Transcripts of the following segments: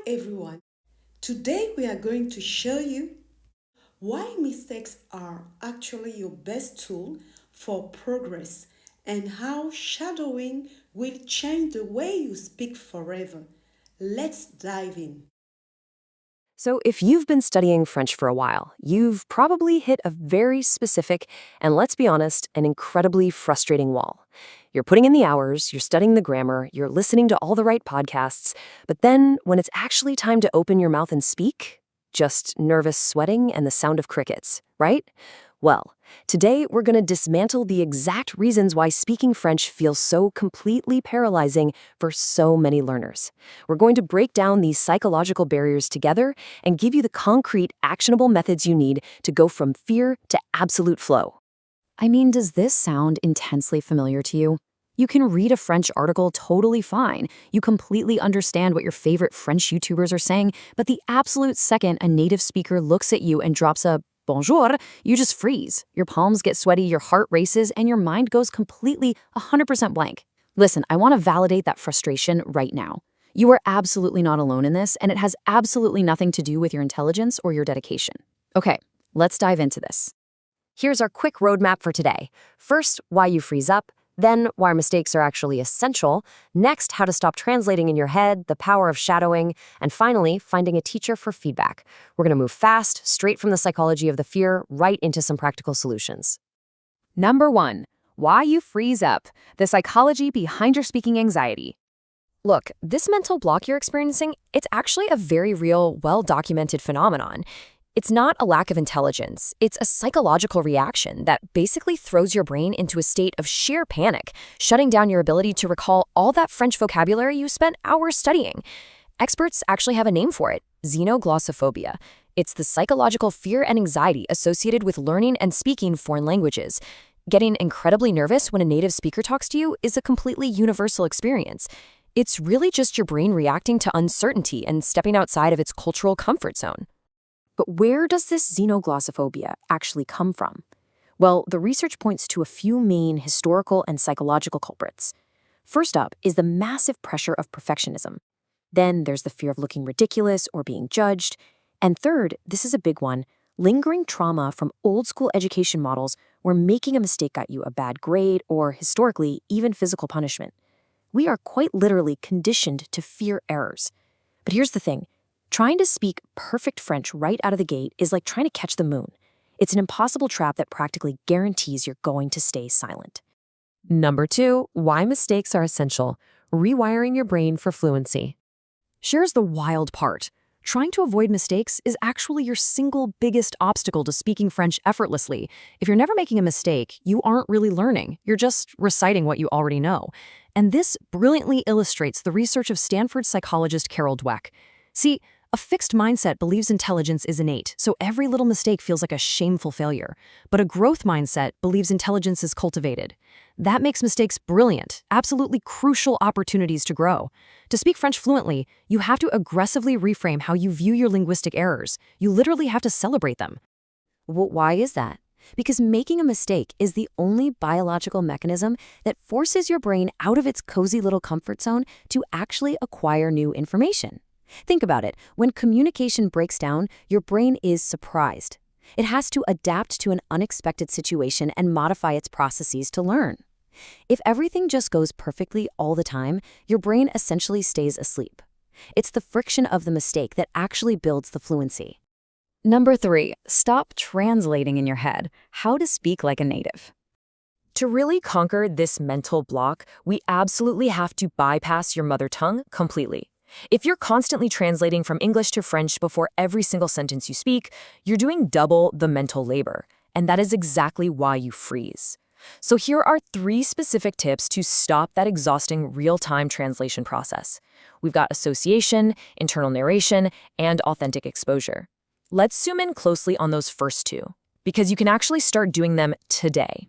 everyone. Today we are going to show you why mistakes are actually your best tool for progress and how shadowing will change the way you speak forever. Let's dive in. So, if you've been studying French for a while, you've probably hit a very specific and, let's be honest, an incredibly frustrating wall. You're putting in the hours, you're studying the grammar, you're listening to all the right podcasts, but then when it's actually time to open your mouth and speak, just nervous sweating and the sound of crickets, right? Well, today we're going to dismantle the exact reasons why speaking French feels so completely paralyzing for so many learners. We're going to break down these psychological barriers together and give you the concrete, actionable methods you need to go from fear to absolute flow. I mean, does this sound intensely familiar to you? You can read a French article totally fine. You completely understand what your favorite French YouTubers are saying, but the absolute second a native speaker looks at you and drops a bonjour, you just freeze. Your palms get sweaty, your heart races, and your mind goes completely 100% blank. Listen, I want to validate that frustration right now. You are absolutely not alone in this, and it has absolutely nothing to do with your intelligence or your dedication. Okay, let's dive into this. Here's our quick roadmap for today. First, why you freeze up. Then, why mistakes are actually essential. Next, how to stop translating in your head, the power of shadowing. And finally, finding a teacher for feedback. We're going to move fast, straight from the psychology of the fear, right into some practical solutions. Number 1, why you freeze up. The psychology behind your speaking anxiety. Look, this mental block you're experiencing, it's actually a very real, well-documented phenomenon. It's not a lack of intelligence. It's a psychological reaction that basically throws your brain into a state of sheer panic, shutting down your ability to recall all that French vocabulary you spent hours studying. Experts actually have a name for it, xenoglossophobia. It's the psychological fear and anxiety associated with learning and speaking foreign languages. Getting incredibly nervous when a native speaker talks to you is a completely universal experience. It's really just your brain reacting to uncertainty and stepping outside of its cultural comfort zone. But where does this xenoglossophobia actually come from? Well, the research points to a few main historical and psychological culprits. First up is the massive pressure of perfectionism. Then there's the fear of looking ridiculous or being judged. And third, this is a big one, lingering trauma from old school education models where making a mistake got you a bad grade or, historically, even physical punishment. We are quite literally conditioned to fear errors. But here's the thing. Trying to speak perfect French right out of the gate is like trying to catch the moon. It's an impossible trap that practically guarantees you're going to stay silent. Number 2, why mistakes are essential. Rewiring your brain for fluency. Here's the wild part. Trying to avoid mistakes is actually your single biggest obstacle to speaking French effortlessly. If you're never making a mistake, you aren't really learning. You're just reciting what you already know. And this brilliantly illustrates the research of Stanford psychologist Carol Dweck. See, a fixed mindset believes intelligence is innate, so every little mistake feels like a shameful failure. But a growth mindset believes intelligence is cultivated. That makes mistakes brilliant, absolutely crucial opportunities to grow. To speak French fluently, you have to aggressively reframe how you view your linguistic errors. You literally have to celebrate them. Well, why is that? Because making a mistake is the only biological mechanism that forces your brain out of its cozy little comfort zone to actually acquire new information. Think about it. When communication breaks down, your brain is surprised. It has to adapt to an unexpected situation and modify its processes to learn. If everything just goes perfectly all the time, your brain essentially stays asleep. It's the friction of the mistake that actually builds the fluency. Number 3, stop translating in your head. How to speak like a native. To really conquer this mental block, we absolutely have to bypass your mother tongue completely. If you're constantly translating from English to French before every single sentence you speak, you're doing double the mental labor, and that is exactly why you freeze. So here are 3 specific tips to stop that exhausting real-time translation process. We've got association, internal narration, and authentic exposure. Let's zoom in closely on those first 2, because you can actually start doing them today.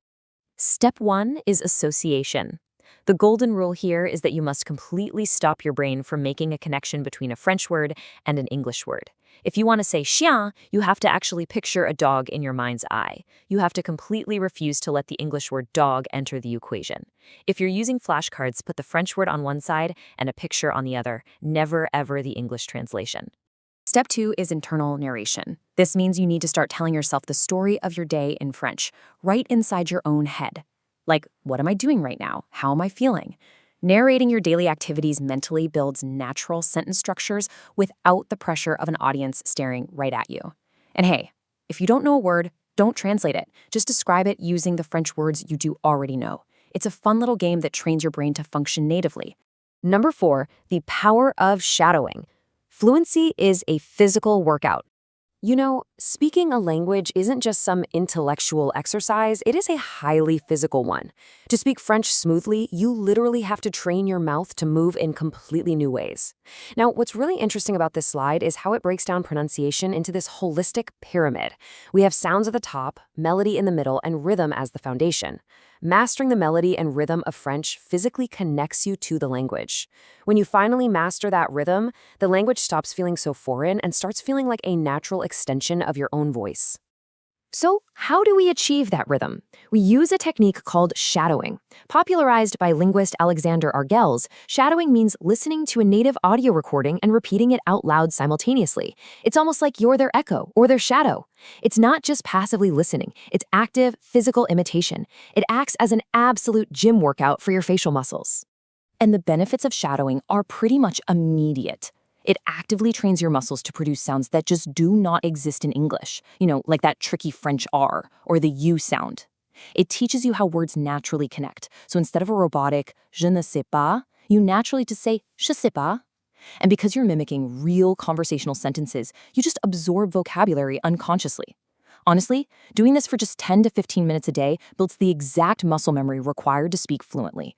Step 1 is association. The golden rule here is that you must completely stop your brain from making a connection between a French word and an English word. If you want to say chien, you have to actually picture a dog in your mind's eye. You have to completely refuse to let the English word dog enter the equation. If you're using flashcards, put the French word on one side and a picture on the other, never ever the English translation. Step 2 is internal narration. This means you need to start telling yourself the story of your day in French, right inside your own head. Like, what am I doing right now? How am I feeling? Narrating your daily activities mentally builds natural sentence structures without the pressure of an audience staring right at you. And hey, if you don't know a word, don't translate it. Just describe it using the French words you do already know. It's a fun little game that trains your brain to function natively. Number 4, the power of shadowing. Fluency is a physical workout. You know, speaking a language isn't just some intellectual exercise, it is a highly physical one. To speak French smoothly, you literally have to train your mouth to move in completely new ways. Now, what's really interesting about this slide is how it breaks down pronunciation into this holistic pyramid. We have sounds at the top, melody in the middle, and rhythm as the foundation. Mastering the melody and rhythm of French physically connects you to the language. When you finally master that rhythm, the language stops feeling so foreign and starts feeling like a natural extension of your own voice. So, how do we achieve that rhythm? We use a technique called shadowing. Popularized by linguist Alexander Argels, shadowing means listening to a native audio recording and repeating it out loud simultaneously. It's almost like you're their echo or their shadow. It's not just passively listening, it's active, physical imitation. It acts as an absolute gym workout for your facial muscles. And the benefits of shadowing are pretty much immediate. It actively trains your muscles to produce sounds that just do not exist in English, like that tricky French R or the U sound. It teaches you how words naturally connect. So instead of a robotic je ne sais pas, you naturally just say je sais pas. And because you're mimicking real conversational sentences, you just absorb vocabulary unconsciously. Honestly, doing this for just 10 to 15 minutes a day builds the exact muscle memory required to speak fluently.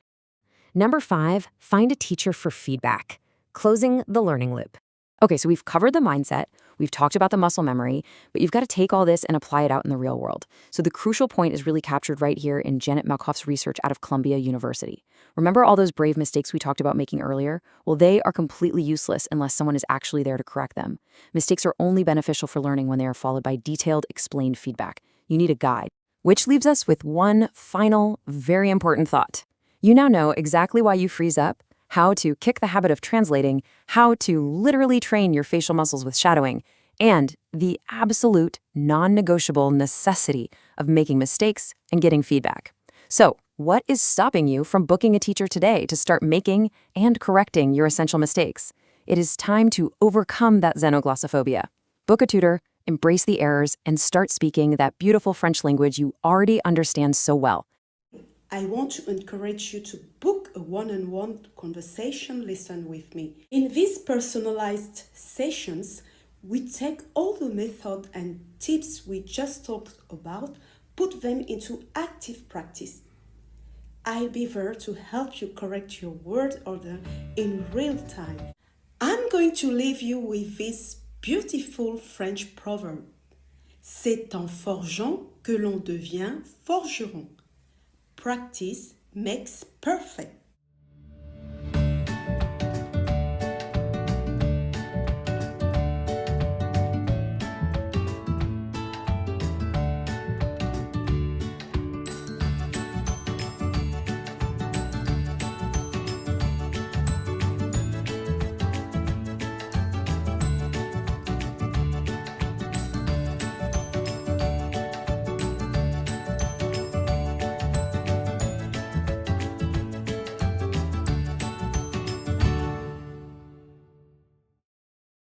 Number 5, find a teacher for feedback. Closing the learning loop. Okay, so we've covered the mindset, we've talked about the muscle memory, but you've got to take all this and apply it out in the real world. So the crucial point is really captured right here in Janet Malkoff's research out of Columbia University. Remember all those brave mistakes we talked about making earlier? Well, they are completely useless unless someone is actually there to correct them. Mistakes are only beneficial for learning when they are followed by detailed, explained feedback. You need a guide. Which leaves us with one final, very important thought. You now know exactly why you freeze up, how to kick the habit of translating, how to literally train your facial muscles with shadowing, and the absolute non-negotiable necessity of making mistakes and getting feedback. So, what is stopping you from booking a teacher today to start making and correcting your essential mistakes? It is time to overcome that xenoglossophobia. Book a tutor, embrace the errors, and start speaking that beautiful French language you already understand so well. I want to encourage you to book a one-on-one conversation lesson with me. In these personalized sessions, we take all the method and tips we just talked about, put them into active practice. I'll be there to help you correct your word order in real time. I'm going to leave you with this beautiful French proverb. C'est en forgeant que l'on devient forgeron. Practice makes perfect.